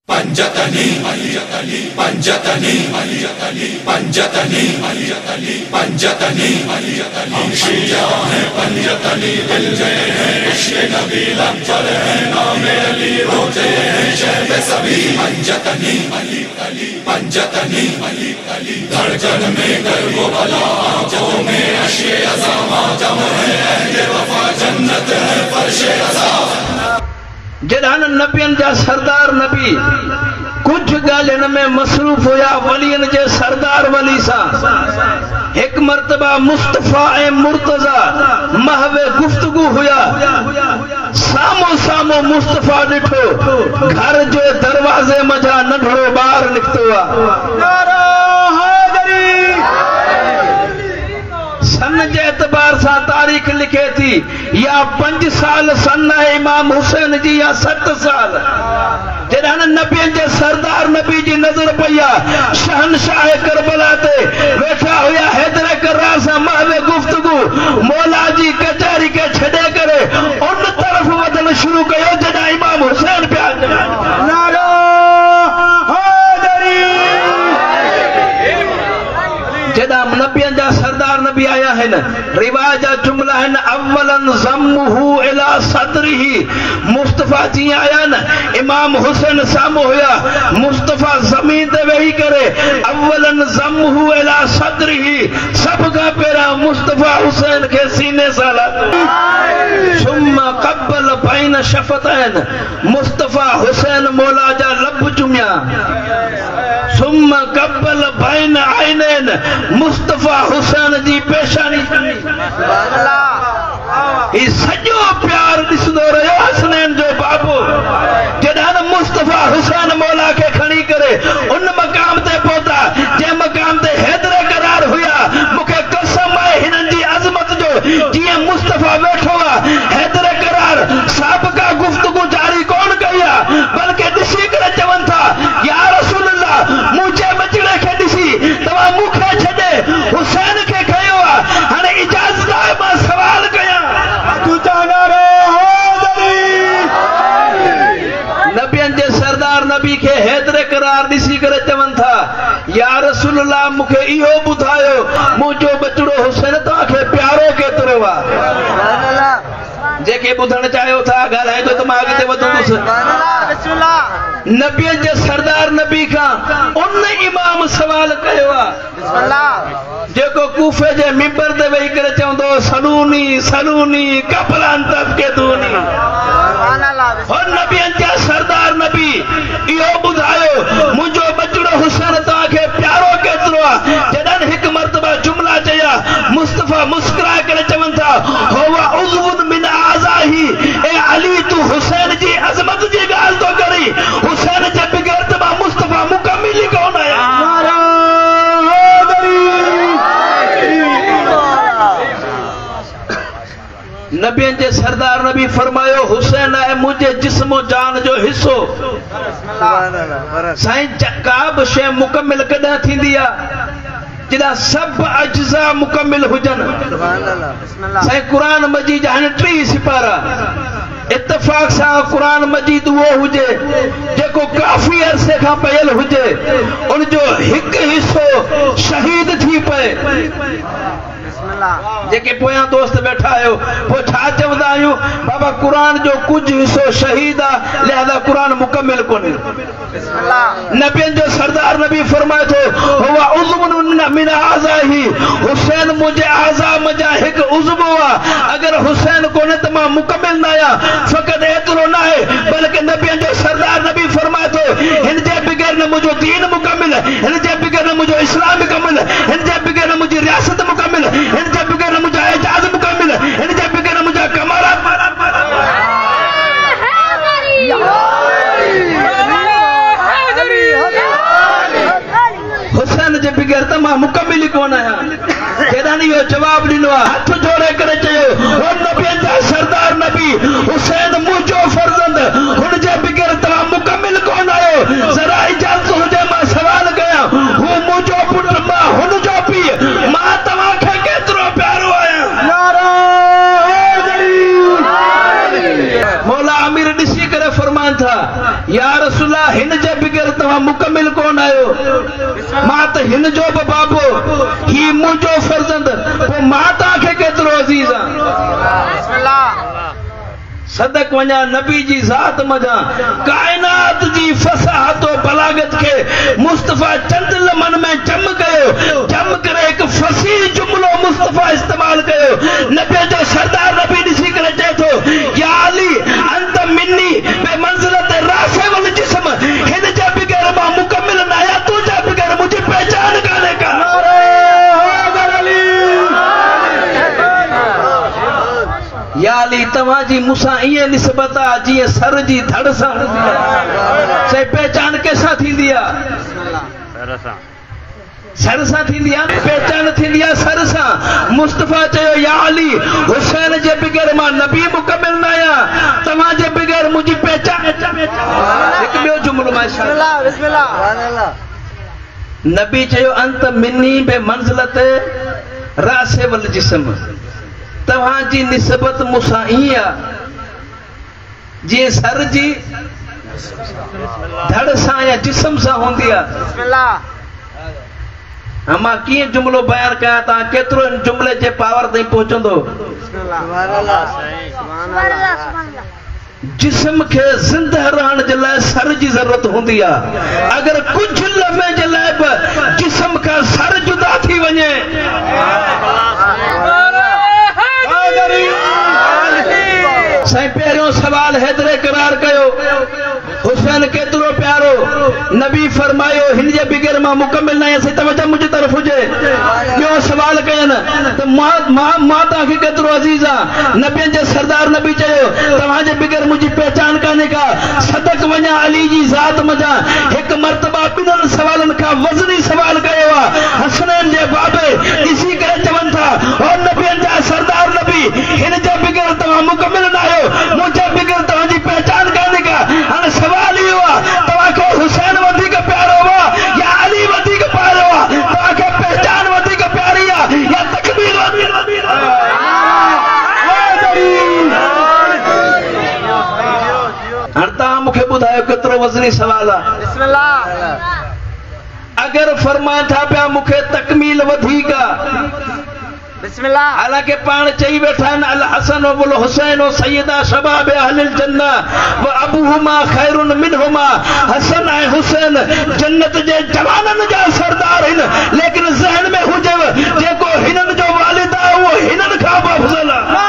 पंजतनी पंजतनी पंजतनी पंजतनी पंजतनी हम शिया हैं पंजतनी दिल में है इश्क़ नबी लब पर है नाम अली रोते हैं शहर सभी पंजतनी पंजतनी धड़कन में गर्व भला आँखों में अश्के अज़ामा जम है अहले वफा जन्नत है फर्शे रज़ा जॾहिं नबियन जा सरदार नबी कुछ ॻाल्हियुनि में मसरूफ़ हुया वलियन जे सरदार वली सां एक मर्तबा मुस्तफा ए मुर्तजा महवे गुफ्तगू हुया सामो सामो मुस्तफा ॾिठो घर जे दरवाज़े मझा नंढड़ो ॿार निकितो सन जे एतबार से तारीख लिखे थी या 5 साल सन है इमाम हुसैन जी या 7 साल जॾहिं नबी जे सरदार नबी जी नजर पया शहनशाह करबला ते वेठा हुया हैदर करार से महवे गुफ्तगू मौला जी कचहरी के छड़े करे उन तरफ वधन शुरू कयो जॾहिं इमाम हुसैन पिया नारो जदा नबियन जा सरदार नबी आया है न रिवाज जा जुमला है न अव्वलन ज़म्मुहु इला सदरिही मुस्तफा जी आया न इमाम हुसैन सामो होया मुस्तफा जमीन ते वेही करे अव्वलन ज़म्मुहु इला सदरिही सब का पेरा मुस्तफा हुसैन के सीने से लगा सुम्मा क़ब्बल बैन शफ़तैन मुस्तफा हुसैन मौला जा लब चुमिया सुम्मा क़ब्बल बैन आइनैन मुस्तफा हुसैन जी पेशानी ई सॼो प्यार ॾिसंदो रहियो हसनैन जो बाबू जॾहिं मुस्तफा हुसैन मौला के खणी करे उन मकाम ते पहुता जे मकाम ते हैदर करार हुया मूंखे कसम आहे हिननि जी अज़मत जो जीअं मुस्तफा वेठो आहे हैदर करार साबिक़ा गुफ्तगू जारी कोन कई आहे बल्कि ॾिसी करे चवनि था या रसूल अल्लाह मुंहिंजे बचड़े खे ॾिसी तव्हां मूंखे छॾे हुसैन के कयो आहे हाणे इजाज़त आहे मां सवाल कयां नबियन जे सरदार नबी के हैदर करार ॾिसी करे चवनि था या रसूल अल्लाह मूंखे इहो ॿुधायो मुंहिंजो बचड़ो हुसैन तव्हांखे प्यारो केतिरो आहे जेके ॿुधण चाहियो था ॻाल्हाइजो त मां अॻिते वधंदुसि नबियन जे सरदार नबी खां उन इमाम सवाल कयो आहे जेको कूफे जे मिंबर ते वेही करे चवंदो सलूनी सलूनी कपलान तफ़क़िदूनी और नबियन जा सरदार नबी इहो ॿुधायो मुंहिंजो बचड़ो हुसैन तव्हांखे प्यारो केतिरो आहे जॾहिं हिकु मर्तबा जुमला चया मुस्तफा मुस्कुराए करे चवनि था हुवा उज़्वुन मिन आज़ाही ए अली तू हुसैन जी अज़मत जी ॻाल्हि तो करी हुसैन जे बगैर त मां मुस्तफा मुकम्मिल ई कोन आहियां नबियन जे सरदार नबी फरमायो हुसैन है मुझे जिस्मो जान जो हिस्सो साईं का बि शइ मुकम्मिल कॾहिं थींदी आहे जॾहिं सभु अज्जा मुकम्मिल हुजनि साईं क़ुरान मजीद जा 3 सिपारा इत्तफ़ाक़ सां क़ुरान मजीद उहो हुजे जेको काफ़ी अरसे खां पयल हुजे उन जो हिकु हिस्सो शहीद थी पए जेके पोयां दोस्त बैठा आहियो पोइ छा चवंदा आहियूं बाबा क़ुरान जो कुझु हिस्सो शहीद आहे लिहाज़ा क़ुरान मुकम्मिल कोन्हे नबियन जो सरदार नबी फरमाए थो हुवा उज़्वुन मिन आज़ाही हुसैन मुंहिंजे आज़ा मजा हिकु उज़्व आहे अगर हुसैन कोन्हे त मां मुकम्मिल न आहियां फ़क़ति एतिरो न आहे बल्कि नबियन जो सरदार नबी फरमाए थो हिन जे बगैर न मुंहिंजो दीन मुकम्मिल हिन जे बगैर न मुंहिंजो इस्लाम मुकम्मिल हिन जे बगैर न मुंहिंजी रियासत मुकम्मिल हिन जे बगैर न मुंहिंजा एजाज़ मुकम्मिल हिन जे बगैर न मुंहिंजा कमारात हुसैन जे बगैर त मां मुकम्मिल ई कोन आहियां जॾहिं इहो जवाब ॾिनो आहे हथ जोड़े करे चयो हो नबियन जा सरदार नबी हुसैन मुंहिंजो फर्ज़ंद हुन जे बगैर तव्हां मुकम्मिल कोन आहियो ज़रा इजाज़त हुजे मां सवाल कयां हू मुंहिंजो पुटु मां हुन जो पीउ मां तव्हांखे केतिरो प्यारो आहियां मौला अमीर ॾिसी करे फरमान था या रसूल हिन जे बिगर तव्हां मुकमिल कोन आहियो मां त हिन जो बि बाबो ही मुंहिंजो फर्ज़ंद पोइ मां तव्हांखे केतिरो अज़ीज़ आहियां सदक वञा नबी जी ज़ात मजा कायनात जी फसाहत और बलागत के मुस्तफा चंद लमन में जम कयो जम करे एक फसीह जुमलो मुस्तफा इस्तेमाल कयो नबी जो सरदार नबी ॾिसी करे चए थो या अली अंत मिन्नी बे मंज़िलत रासे वल जिस्म हिन जे बगैर मां मुकम्मिल न आहियां तू जे बगैर मुंहिंजी पहचान कान्हे का या अली तव्हांजी मूंसां ईअं निस्बत आहे जीअं सर जी धड़ सां से पहचान कंहिंसां थींदी आहे सर सां थींदी आहे पहचान थींदी आहे सर सां मुस्तफा चयो या अली हुसैन जे बगैर मां नबी मुकमिल न आहियां तव्हांजे बगैर मुंहिंजी पहचान हिकु ॿियो जुमिलो माशाअल्लाह नबी चयो अंत मिन्नी बे मंज़िलत रासे वल जिस्म तव्हांजी निस्बत मूंसां ईअं आहे जीअं सर जी धड़ सां या जिस्म सां हूंदी आहे मां कीअं जुमिलो बयान कयां तव्हां केतिरो जुमिले जे पावर ताईं पहुचंदो जिस्म के जिंदा रहण जे लाइ सर जी ज़रूरत हूंदी आहे अगर कुझु लम्हे जे लाइ बि जिस्म खां सर जुदा थी वञे साईं पहिरियों सवाल हेतिरे करार कयो हुसैन केतिरो प्यारो नबी फरमायो हिन जे बगैर मां मुकमिल न आहियां तवजो मुंहिंजी तरफ़ हुजे ॿियो सवाल कयनि त मां तव्हांखे केतिरो अज़ीज़ आहे नबीअ जे सरदार नबी चयो तव्हांजे बगैर मुंहिंजी पहचान कान्हे का सदक वञा अली जी ज़ात मजा हिकु मर्तबा ॿिन्हिनि सवालनि खां वज़नी सवाल कयो आहे हसनैन जे बाबे ॾिसी करे चवनि था और नबीअ जा सरदार नबी हिन जे बगैर तव्हां मुकमिल न आहियो मुंहिंजे बगैर तव्हांजी पहचान कान्हे का हाणे सवाल इहो आहे तव्हांखे हुसैन वधीक प्यारो आहे या अली वधीक प्यारो आहे तव्हांखे पहचान वधीक प्यारी आहे या तकबीर हाणे तव्हां मूंखे ॿुधायो केतिरो वज़नी सवाल आहे अगर फरमाइनि था पिया मूंखे तकमील वधीक आहे हालांकि पाण चई वेठा आहिनि अल हसन वल हुसैन सैयदा शबाब अहलिल जन्ना व अबूहुमा खैरुन मिनहुमा हसन ऐं हुसैन जन्नत जे जवाननि जा सरदार आहिनि लेकिन ज़हन में हुजेव जेको हिननि जो वालिद आहे उहो हिननि खां बि अफ़ज़ल आहे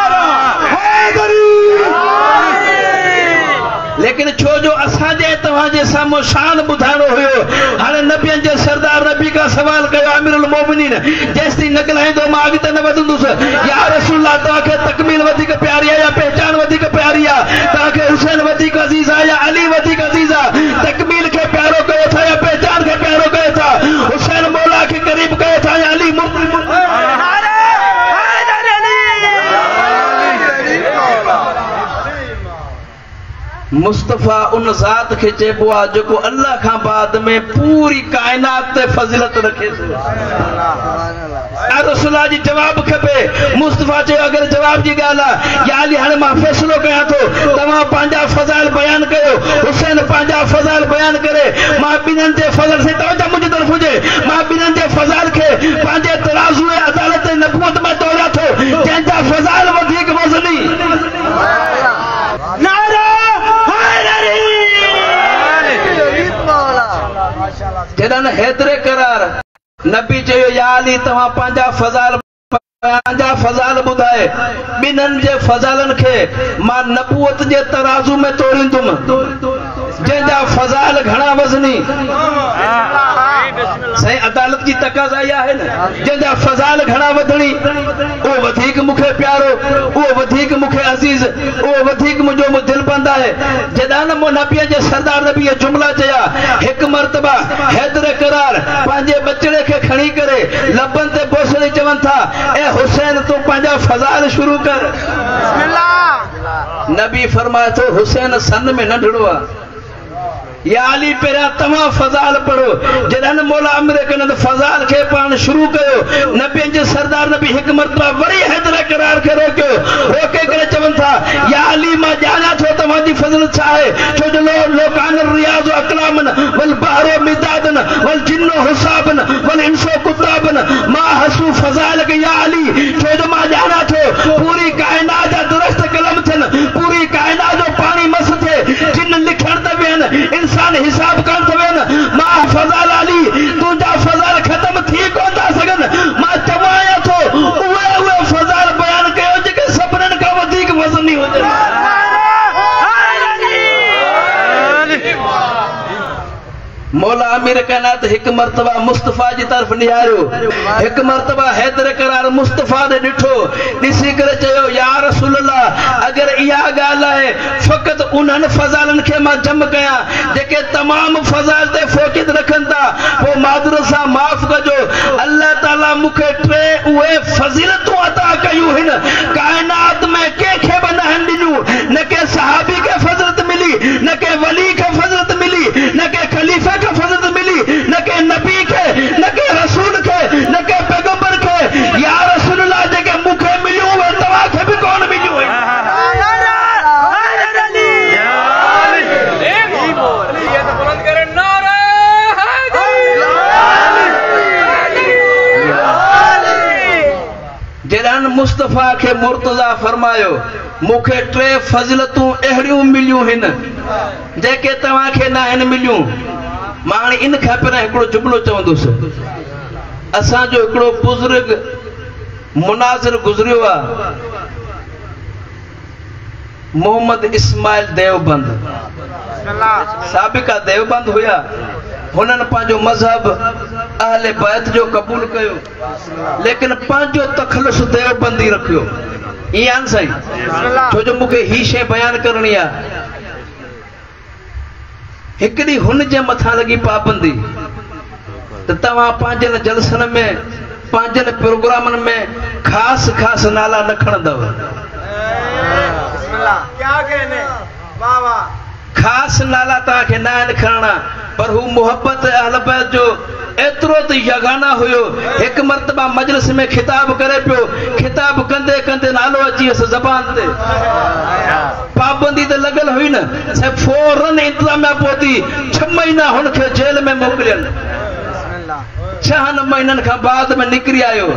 लेकिन छो जो असांजे तव्हांजे साम्हूं शान ॿुधाइणो हुयो हाणे नबियनि जे सरदार नबी खां सवाल कयो अमीरुल मोमिनीन जेसिताईं न ॻाल्हाईंदो मां अॻिते न वधंदुसि या रसूलल्लाह तव्हांखे तकमील वधीक प्यारी आहे या पहचान वधीक प्यारी आहे तव्हांखे हुसैन वधीक अज़ीज़ आहे या अली वधीक अज़ीज़ आहे तकमील खे प्यारो कयो था या पहचान खे प्यारो कयो था हुसैन मौला खे क़रीब कयो था या अली मुस्तफा उन ज़ात खे चइबो आहे जेको अल्लाह खां बाद में पूरी कायनात ते फज़ीलत रखे थो रसूलुल्लाह जी जवाब खपे मुस्तफा चयो अगर जवाब जी ॻाल्हि आहे या अली हाणे मां फ़ैसिलो कयां थो तव्हां पंहिंजा फ़ज़ाइल बयान कयो हुसैन पंहिंजा फ़ज़ाइल बयान करे मां ॿिन्हिनि जे फ़ज़ल से तवजो मुंहिंजी तरफ़ हुजे मां ॿिन्हिनि जे फ़ज़ाइल खे पंहिंजे तराज़ू अदालत नबूवत में तोलियां थो जंहिंजा फ़ज़ाइल वधीक वज़नी जॾहिं हेतिरे करार नबी चयो या अली तव्हां पंहिंजा फज़ाइल ॿुधाए ॿिन्हिनि जे फज़ाइलनि खे मां नबूवत जे तराज़ू में तोड़ींदुमि जंहिंजा फज़ाइल घणा वज़नी साईं अदालत जी तक़ाज़ा इहा आहे न जंहिंजा फज़ाइल घणा वधणी उहो वधीक मूंखे प्यारो उहो वधीक मूंखे अज़ीज़ उहो वधीक मुंहिंजो दिलबंद आहे जॾहिं न मूं नबीअ जे सरदार नबीअ जुमिला चया हिकु मर्तबा हैदर करार पंहिंजे बचड़े खे खणी करे लबनि ते बोसड़ी चवनि था ए हुसैन तूं पंहिंजा फज़ाइल शुरू कर नबी फरमाए थो हुसैन सन में नंढड़ो आहे या अली पहिरियां तव्हां फज़ाल पढ़ो। जॾहिं मौला आमिर कन फज़ाल खे पाण शुरू कयो, नबियनि जे सरदार नबी हिकु मरतबा वरी हैदर करार खे रोकियो, रोके करे चवनि था या अली मां ॼाणा थो तव्हांजी फज़लत छा आहे, छो जो लोकान रियाज़ अक़लामन वल बहरो मिदादन वल जिन्नो हुसाबन वल इंसो कुताबन मां हसू फज़ाल के या अली, छो जो मां ॼाणा थो पूरी कायनात जा दुरुस्त कलम थियनि, पूरी कायनात जो पाणी मस थिए, जिन लिखण त वेहनि, इंसान हिसाब करण त वेहनि, मां फज़ाल अली तुंहिंजा फज़ाल ख़त्म थी कोन था सघनि। मां चवां थो उहे फज़ाल बयान कयो जेके सभिनीनि खां वधीक वज़नी हुजनि। मौला आमिर कायनात हिकु मरतबा मुस्तफ़ा जी तरफ़ निहारियो, हिकु मरतबा हैदर करार मुस्तफ़ा ने ॾिठो, ॾिसी करे चयो या रसूल अल्लाह अगरि इहा ॻाल्हि आहे फ़क़ति उन्हनि फज़ालनि खे मां जम कयां जेके तमामु फज़ाइल ते फ़ोक़ियत रखनि था, पोइ मादर सां माफ़ कजो। अल्लाह ताला मूंखे टे उहे फज़ीलतूं अता कयूं आहिनि कायनात में कंहिंखे बि न ॾिनियूं, न के सहाबी खे फज़लत मिली, न के वली खे फज़लत मिली, न के खलीफ़े खे फज़लत मिली, न के नबी के, न के रसूल के, न के पैगंबर के। या रसूल अल्लाह जेके मूंखे मिलियूं उहे तव्हांखे बि कोन मिलियूं। जॾहिं मुस्तफ़ा खे मुर्तज़ा फरमायो मूंखे टे फज़लतूं अहिड़ियूं मिलियूं आहिनि जेके तव्हांखे न आहिनि मिलियूं। मां हाणे इन खां पहिरियां हिकिड़ो जुमिलो चवंदुसि, असांजो हिकिड़ो बुज़ुर्ग मुनाज़िर गुज़रियो आहे, मोहम्मद इस्माइल देवबंद, साबिक़ा देवबंद हुया। हुननि पंहिंजो मज़हब अहले बैत जो क़बूल कयो, लेकिन पंहिंजो तखलुस देवबंदी रखियो। ईअं आहिनि साईं, छो जो मूंखे ही शइ बयानु करणी आहे। हिकु ॾींहुं हुन जे मथां लॻी पाबंदी त तव्हां पंहिंजनि जलसनि में, पंहिंजनि प्रोग्रामनि में ख़ासि ख़ासि नाला न खणंदव। ख़ासि नाला तव्हांखे न आहिनि खणणा, पर हू मुहबत अहल बैत जो एतिरो त यगाना हुयो। हिकु मरतबा मजलिस में खिताब करे पियो, खिताब कंदे कंदे नालो अची वियसि ज़बान ते। पाबंदी त लॻल हुई न, फौरन इंतज़ामिया पहुती 6 महीना हुनखे जेल में मोकिलियनि। 6 महीननि खां बाद में निकिरी आयो।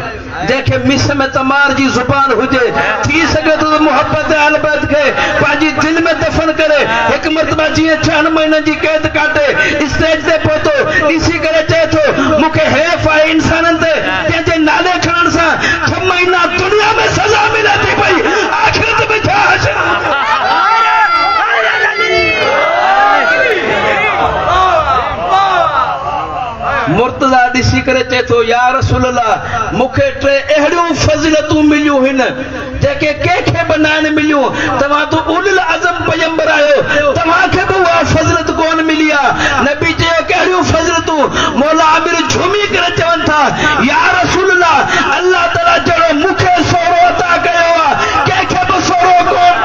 जंहिंखे मिस में तमार जी ज़ुबान हुजे, थी सघे थो मुहबत अहल बैत खे पंहिंजी दिलि में दफ़न करे। हिकु मरतबा जीअं 6 महीननि जी कैद काटे स्टेज ते पहुतो, ॾिसी करे चए थो मूंखे हैफ़ आहे इंसाननि ते जंहिंजे नाले खणण सां 6 महीना दुनिया में सज़ा मिले थी पई, आख़िरत में छा हशर। मुर्तज़ा ॾिसी करे चए थो या रसूल अल्लाह मूंखे 3 अहिड़ियूं फज़ीलतूं मिलियूं आहिनि जेके कंहिंखे बि न आहिनि मिलियूं। तव्हां तो उलुल अज़म पैगंबर आहियो, तव्हांखे बि उहा फज़ीलत कोन मिली आहे। नबी चयो कहिड़ियूं फज़ीलतूं? मौला आमिर झूमी करे चवनि था या रसूल अल्लाह अल्लाह ताला जहिड़ो मूंखे सोरो अता कयो आहे कंहिंखे बि सोरो कोन।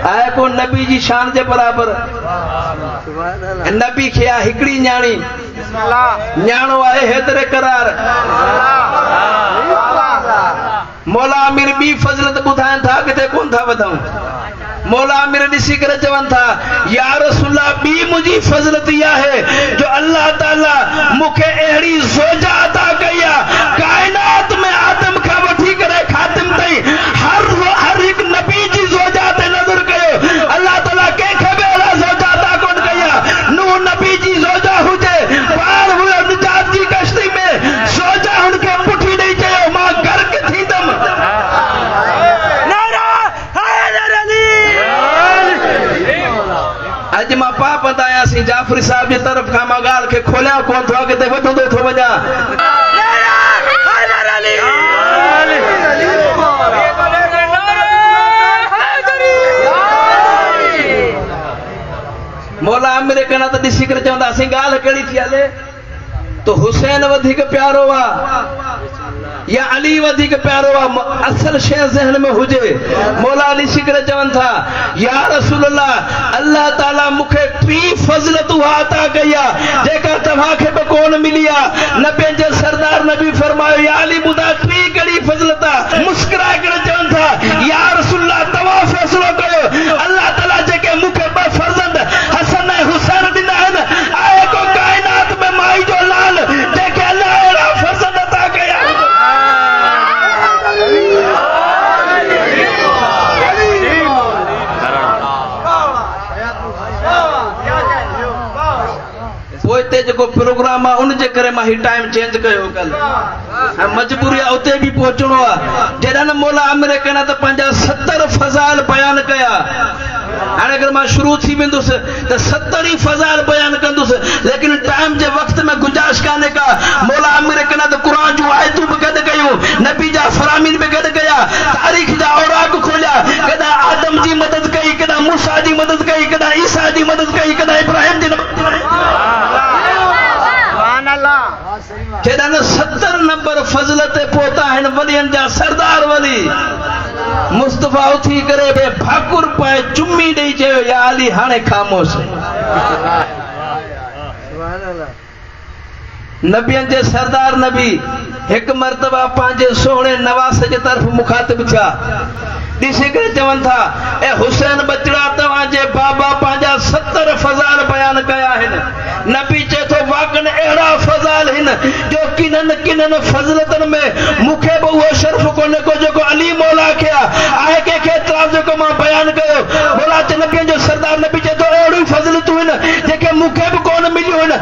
आहे को नबी जी शान जे बराबर? नबी खे आहे हिकिड़ी न्याणी, न्याणो आहे हैदर करार। मौला आमिर ॿी फज़लत ॿुधाइनि था, किथे कोन था वधूं। मौला आमिर ॾिसी करे चवनि था या रसूल अल्लाह ॿी मुंहिंजी फज़लत इहा आहे जो अल्लाह ताला मूंखे अहिड़ी ज़ौजा अता कई आहे काइनात में आदम खां वठी करे ख़ातिम ताईं हर हिकु नबी जी ज़ौजा ते नज़र कयो। अल्लाह ताला कंहिंखे बि अहिड़ा ज़ौजा अता कोन कई आहे। नूह नबी जी ज़ौजा हुजे, पार हुयो निजात जी कश्ती में, ज़ौजा हुनखे पुठी ॾेई चयो मां गर्क थींदमि। अॼु मां पाप आयासीं जाफ़री साहब जी तरफ़ खां, मां ॻाल्हि खे खोलियां कोन थो, अॻिते वधंदो थो वञा। मौला आमिर कना त ॾिसी करे चवंदासीं ॻाल्हि कहिड़ी थी हले तो हुसैन वधीक प्यारो आहे या अली वधिक प्यारो आहे, असल शइ ज़हन में हुजे। मौला ॾिसी करे चवनि था या रसूल अल्लाह, अल्लाह ताला मूंखे 3 फज़लत अता कई आहे जेका तव्हांखे बि कोन मिली आहे। नबियुनि जे सरदार नबी फरमायो या अली ॿुधा 3 कहिड़ी फज़लत आहे? मुस्कुराए करे चवनि था या रसूल अल्लाह तव्हां फ़ैसिलो कयो। अल्लाह ताला जेके मूंखे 2 फर्ज़ंद हसन ऐं हुसैन ॾिना आहिनि, आहे को काइनात में माई जो लाल जेके अल्लाह अहिड़ा फर्ज़ंद अता कया। पोइ हिते जेको प्रोग्राम आहे उनजे करे मां ही टाइम चेंज कयो कल, मजबूरी आहे उते बि पहुचणो आहे। जॾहिं न मौला आमिर कना त पंहिंजा 70 फज़ाइल बयान कया। हाणे अगर मां शुरू थी वेंदुसि त 70 ई फज़ाइल बयान कंदुसि, लेकिन टाइम जे वक़्त में गुंजाइश कान्हे का। मौला आमिर कना त क़ुरान जूं आयतूं बि गॾु कयूं, नबी जा फरामीन बि गॾु कया, तारीख़ जा औराक खोलिया। कॾहिं आदम जी मदद कई, कॾहिं मूसा जी मदद कई, कॾहिं ईसा जी मदद कई, कॾहिं इब्राहिम जी जॾहिं 70 नंबर फज़लत ते पहुता आहिनि वलियनि जा सरदार वली। मुस्तफ़ा उथी करे बे भाकुर पाए चुम्मी ॾेई चयो या अली हाणे ख़ामोश। नबियनि जे सरदार नबी हिकु मर्तबा पंहिंजे सोहणे नवास जे तरफ़ मुखातिब थिया, ॾिसी करे चवनि था ए हुसैन बचड़ा, तव्हांजे बाबा पंहिंजा 70 फज़ाइल बयान कया आहिनि। नबी चए थो वाकई अहिड़ा फज़ाइल आहिनि जो किननि फज़लतनि में मूंखे बि उहो शर्फ़ कोन्हे को जेको अली मौला खे आहे कंहिंखे एतिराफ़ जेको मां बयान कयो। मौला नबियुनि जो सरदार नबी चए थो अहिड़ियूं फज़लतूं आहिनि जेके मूंखे बि कोन मिलियूं आहिनि।